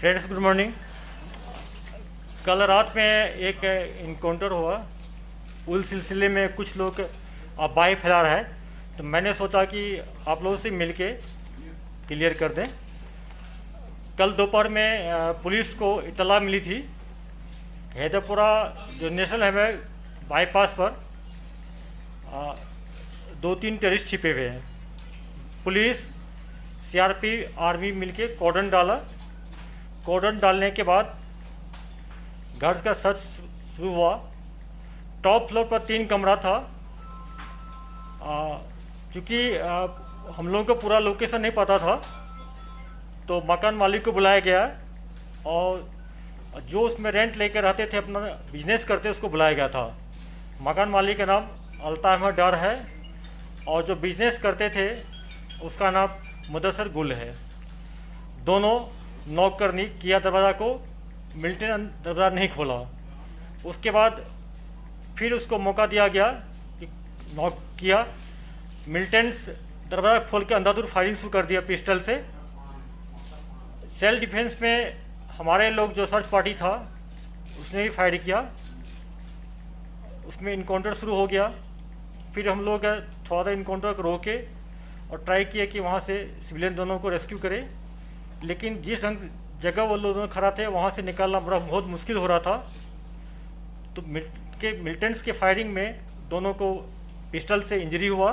Friends, good morning. कल रात में एक इनकाउंटर हुआ। उस सिलसिले में कुछ लोग अफवाहें फैला रहा है, तो मैंने सोचा कि आप लोगों से मिलके क्लियर कर दें। कल दोपहर में पुलिस को इतला मिली थी, हैदरपुरा जो नेशनल हाईवे बाईपास पर 2-3 टेररिस्ट छिपे हुए हैं। पुलिस, सीआरपी, आर्मी मिलके कॉर्डन डाला। कॉर्डन डालने के बाद घर का सर्च शुरू हुआ। टॉप फ्लोर पर 3 कमरा था। चूँकि हम लोगों को पूरा लोकेशन नहीं पता था, तो मकान मालिक को बुलाया गया और जो उसमें रेंट लेकर रहते थे, अपना बिजनेस करते, उसको बुलाया गया था। मकान मालिक का नाम अल्ताफ अहमद डार है और जो बिजनेस करते थे उसका नाम मुदस्सर गुल है। दोनों नॉक करनी किया दरवाज़ा को, मिल्टन दरवाज़ा नहीं खोला। उसके बाद फिर उसको मौका दिया गया कि नॉक किया। मिल्टन दरवाज़ा खोल के अंधाधुंध फायरिंग शुरू कर दिया पिस्टल से। सेल्फ डिफेंस में हमारे लोग जो सर्च पार्टी था उसने भी फायर किया। उसमें इनकाउंटर शुरू हो गया। फिर हम लोग थोड़ा सा इनकाउंटर को रोके और ट्राई किया कि वहाँ से सिविलियन दोनों को रेस्क्यू करें, लेकिन जिस ढंग जगह वो लोग खड़ा थे वहाँ से निकालना बहुत मुश्किल हो रहा था। तो मिलिटेंट्स के फायरिंग में दोनों को पिस्टल से इंजरी हुआ।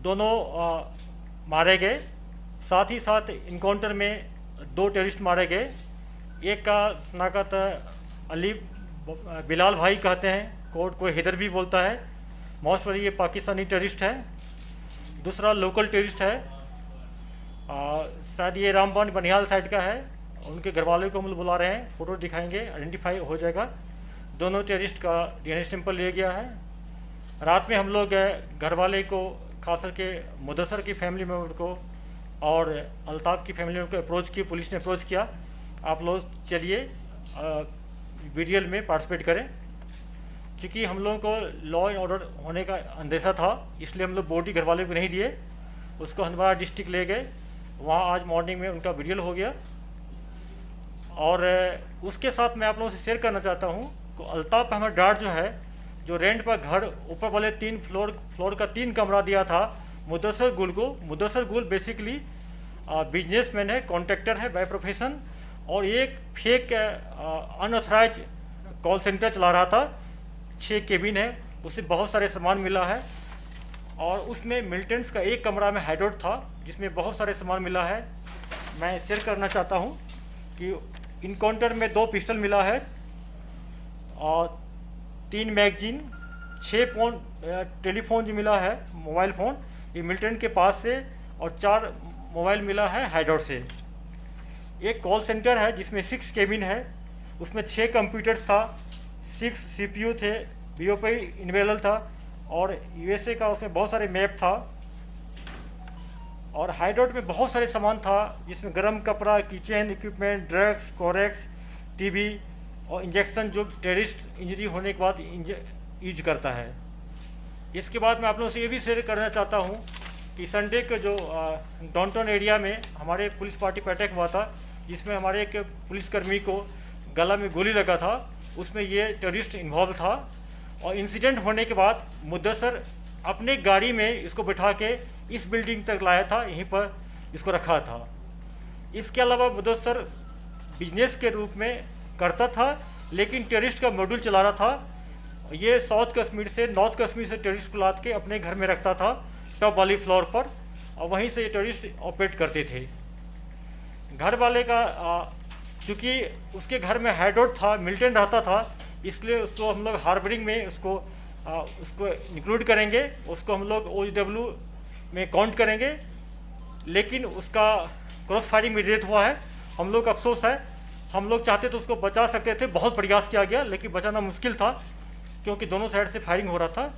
दोनों मारे गए। साथ ही साथ इनकाउंटर में 2 टेररिस्ट मारे गए। एक का शनाख्त अली बिलाल भाई कहते हैं, कोई हैदर भी बोलता है। मोस्ट प्रोबेबली ये पाकिस्तानी टेररिस्ट है। दूसरा लोकल टेररिस्ट है, शायद ये रामबन बनिहाल साइड का है। उनके घर वालों को हम लोग बुला रहे हैं, फोटो दिखाएंगे, आइडेंटिफाई हो जाएगा। दोनों टेररिस्ट का डीएनए सैंपल लिया गया है। रात में हम लोग घर वाले को, खास करके मुदस्सर की फैमिली मेम्बर को और अल्ताफ की फैमिली मेम्बर को अप्रोच की, पुलिस ने अप्रोच किया। आप लोग चलिए वीडियो में पार्टिसिपेट करें। क्योंकि हम लोगों को लॉ एंड ऑर्डर होने का अंदेशा था, इसलिए हम लोग बॉडी घर वाले को नहीं दिए। उसको हंदवाड़ा डिस्ट्रिक्ट ले गए, वहाँ आज मॉर्निंग में उनका वीडियो हो गया। और उसके साथ मैं आप लोगों से शेयर करना चाहता हूँ कि अल्ताफ अहमद डार जो है, जो रेंट पर घर ऊपर वाले 3 फ्लोर का 3 कमरा दिया था मुदस्सर गुल को। मुदस्सर गुल बेसिकली बिजनेसमैन है, कॉन्ट्रैक्टर है बाय प्रोफेशन, और एक फेक अनऑथराइज कॉल सेंटर चला रहा था। 6 केबिन है, उससे बहुत सारे सामान मिला है। और उसमें मिलिटेंट्स का एक कमरा में हाइडआउट था जिसमें बहुत सारे सामान मिला है। मैं शेयर करना चाहता हूं कि इनकाउंटर में 2 पिस्टल मिला है और 3 मैगजीन, 6 फोन, टेलीफोन जो मिला है, मोबाइल फ़ोन, ये मिलिटेंट के पास से, और 4 मोबाइल मिला है हाइडआउट से। एक कॉल सेंटर है जिसमें 6 केबिन है, उसमें 6 कंप्यूटर्स था, 6 सीपीयू थे, बीओपी इनेबल था, और यूएसए का उसमें बहुत सारे मैप था। और हाइडआउट में बहुत सारे सामान था जिसमें गर्म कपड़ा, kitchen equipment, drugs, Corex, TV और इंजेक्शन जो टेररिस्ट इंजरी होने के बाद यूज करता है। इसके बाद मैं आप लोगों से ये भी शेयर करना चाहता हूँ कि संडे के जो डाउनटाउन एरिया में हमारे पुलिस पार्टी पर अटैक हुआ था, जिसमें हमारे एक पुलिसकर्मी को गला में गोली लगा था, उसमें ये टेररिस्ट इन्वॉल्व था। और इंसिडेंट होने के बाद मुदस्सर अपने गाड़ी में इसको बिठा के इस बिल्डिंग तक लाया था, यहीं पर इसको रखा था। इसके अलावा मुदस्सर बिजनेस के रूप में करता था, लेकिन टेररिस्ट का मॉड्यूल चला रहा था। ये साउथ कश्मीर से, नॉर्थ कश्मीर से टेररिस्ट को लाद के अपने घर में रखता था टॉप वाली फ्लोर पर, और वहीं से ये टेररिस्ट ऑपरेट करते थे। घर वाले का चूँकि उसके घर में हाइडआउट था, मिलिटेंट रहता था, इसलिए उसको हम लोग हार्बरिंग में उसको इंक्लूड करेंगे। उसको हम लोग OW में काउंट करेंगे, लेकिन उसका क्रॉस फायरिंग में डेथ हुआ है। हम लोग अफसोस है, हम लोग चाहते तो उसको बचा सकते थे, बहुत प्रयास किया गया, लेकिन बचाना मुश्किल था क्योंकि दोनों साइड से फायरिंग हो रहा था।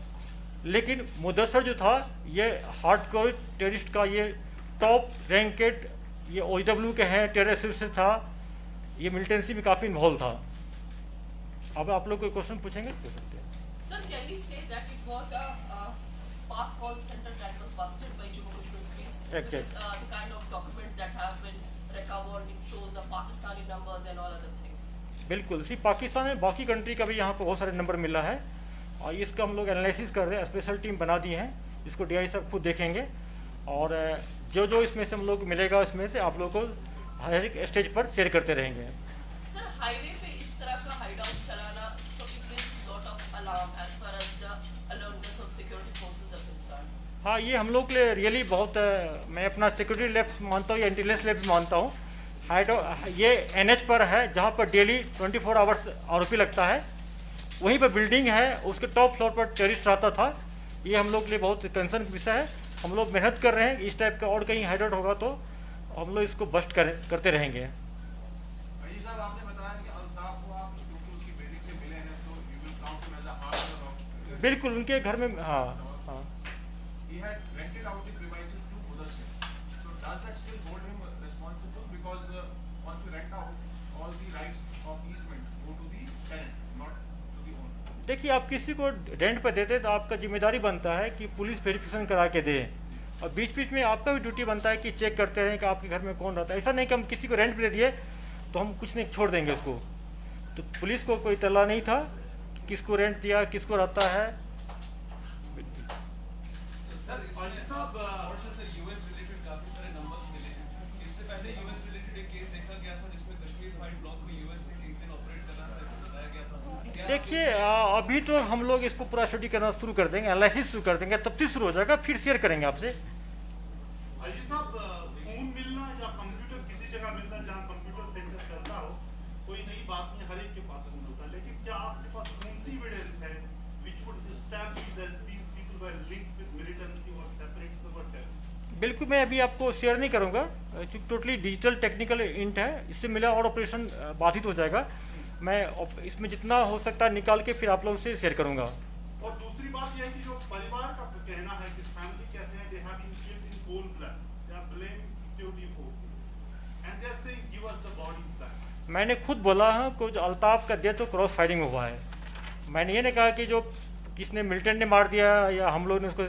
लेकिन मुदस्सर जो था, ये हार्डकोर टेररिस्ट का ये टॉप रैंकेड, ये OW के हैं, टेररिस्ट था, ये मिलिटेंसी में काफ़ी इन्वॉल्व था। अब आप लोग कोई क्वेश्चन पूछेंगे, पूछ सकते हैं। Sir, can we say that it was a park call center that was busted by Jammu Kashmir police? Exactly. Because the kind of documents that have been recovered shows the Pakistani numbers and all other things. बिल्कुल, सी पाकिस्तान में बाकी country का भी यहाँ पर बहुत सारे number मिला है और इसका हम लोग एनालिसिस कर रहे हैं, स्पेशल टीम बना दी है, इसको DI साहब खुद देखेंगे और जो जो इसमें से हम लोग मिलेगा इसमें से आप लोगों को हर एक स्टेज पर शेयर करते रहेंगे। सर हाईवे पे इस तरह का हाइडआउट चलाना so it creates lot of alarm as far as the alertness of security forces are concerned. हाँ, ये हम लोग के लिए रियली बहुत मैं अपना सिक्योरिटी लैब्स मानता हूँ या इंटेलिजेंस लैब्स मानता हूँ। ये NH पर है जहाँ पर डेली 24 आवर्स आरोपी लगता है, वहीं पर बिल्डिंग है, उसके टॉप फ्लोर पर टेररिस्ट रहता था। ये हम लोग के लिए बहुत कंसर्न विषय है। हम लोग मेहनत कर रहे हैं, इस टाइप का और कहीं हाइडआउट होगा तो हम लोग इसको बस्ट करते रहेंगे। बिल्कुल, उनके घर में हाँ हाँ देखिए, आप किसी को रेंट पर देते तो आपका जिम्मेदारी बनता है कि पुलिस वेरिफिकेशन करा के दे और बीच बीच में आपका भी ड्यूटी बनता है कि चेक करते रहें कि आपके घर में कौन रहता है। ऐसा नहीं कि हम किसी को रेंट पे दे दिए तो हम कुछ नहीं छोड़ देंगे उसको। तो पुलिस को कोई तला नहीं था कि किसको रेंट दिया, किसको रहता है। यूएस रिलेटेड काफी सारे नंबर्स मिले हैं। इससे पहले यूएस रिलेटेड एक केस देखा गया था जिसमें कश्मीर फाइल ब्लॉक में यूएस से टीम ऑपरेट कर रहा था, ऐसा बताया गया था। देखिए, अभी तो हम लोग इसको पूरा स्टडी करना शुरू कर देंगे, एनालिसिस शुरू कर देंगे, तब तक शुरू हो जाएगा, फिर शेयर करेंगे आपसे। अजी साहब, फोन मिलना या कंप्यूटर किसी जगह मिलना जहाँ कंप्यूटर सेंटर चलता हो, कोई नई बात नहीं, हर एक के पास होता है, लेकिन क्या आपके पास कौन सी एविडेंस है which would establish that these people were linked with militancy और सेपरेट द टेररिस्ट? बिल्कुल, मैं अभी आपको शेयर नहीं करूंगा क्योंकि टोटली डिजिटल टेक्निकल इंट है, इससे मिला और ऑपरेशन बाधित हो जाएगा। मैं इसमें जितना हो सकता है निकाल के फिर आप लोगों से शेयर करूंगा। और दूसरी बात यह है कि जो परिवार का कहना है कि फैमिली कहते हैं they have been killed in cold blood, they are blaming security forces and they are saying give us the bodies back. मैंने खुद बोला है कुछ अल्ताफ का दे तो क्रॉस फायरिंग हुआ है। मैंने ये नहीं कहा कि जो किसने मिलिटेंट ने मार दिया या हम लोग ने उसको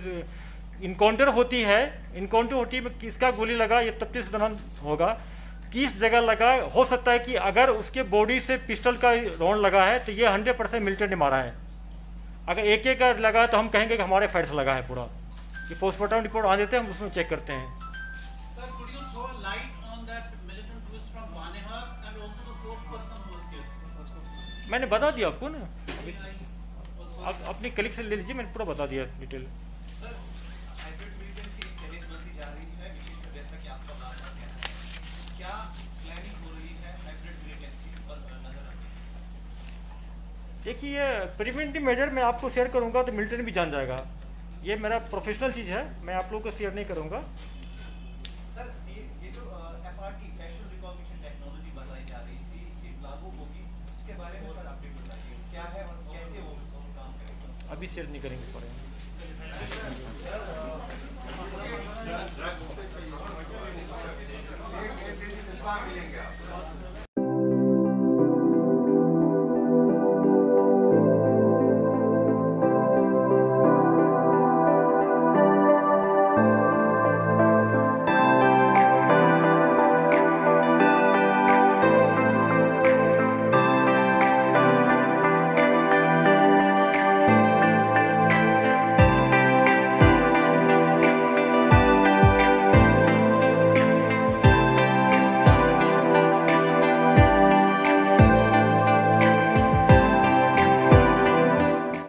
इनकाउंटर होती है, किसका गोली लगा ये तफ्तीश के दौरान होगा, किस जगह लगा। हो सकता है कि अगर उसके बॉडी से पिस्टल का राउंड लगा है तो ये 100% मिलिटेंट ने मारा है। अगर एक एक का लगा तो हम कहेंगे कि हमारे फायर से लगा है पूरा। ये पोस्टमार्टम रिपोर्ट आ देते हैं, हम उसमें चेक करते हैं। Sir, could you throw a light on that militant who is from Banihar and also the fourth person who was killed? मैंने बता दिया आपको ना, आप अपनी कलीग से ले लीजिए, मैंने पूरा बता दिया detail. Sir, hybrid militancy challenge बनती जा रही है, विशेषकर जैसा कि आपका दावा कहना है, क्या प्लानिंग हो रही है हाइब्रिड मिलिटेंसी पर नजर रखने? देखिए, प्रिवेंटिव मेजर मैं आपको शेयर करूंगा तो मिलिटेंट भी जान जाएगा। ये मेरा प्रोफेशनल चीज़ है, मैं आप लोगों को शेयर नहीं करूंगा। सर, ये जो FRT फेशियल रिकॉग्निशन टेक्नोलॉजी बताई जा रही थी, इसकी लागू होगी, इसके बारे में सर अपडेट बताइए, क्या है और कैसे वो काम करेगा? अभी शेयर नहीं करेंगे पड़ेगा। मिलेंगे आप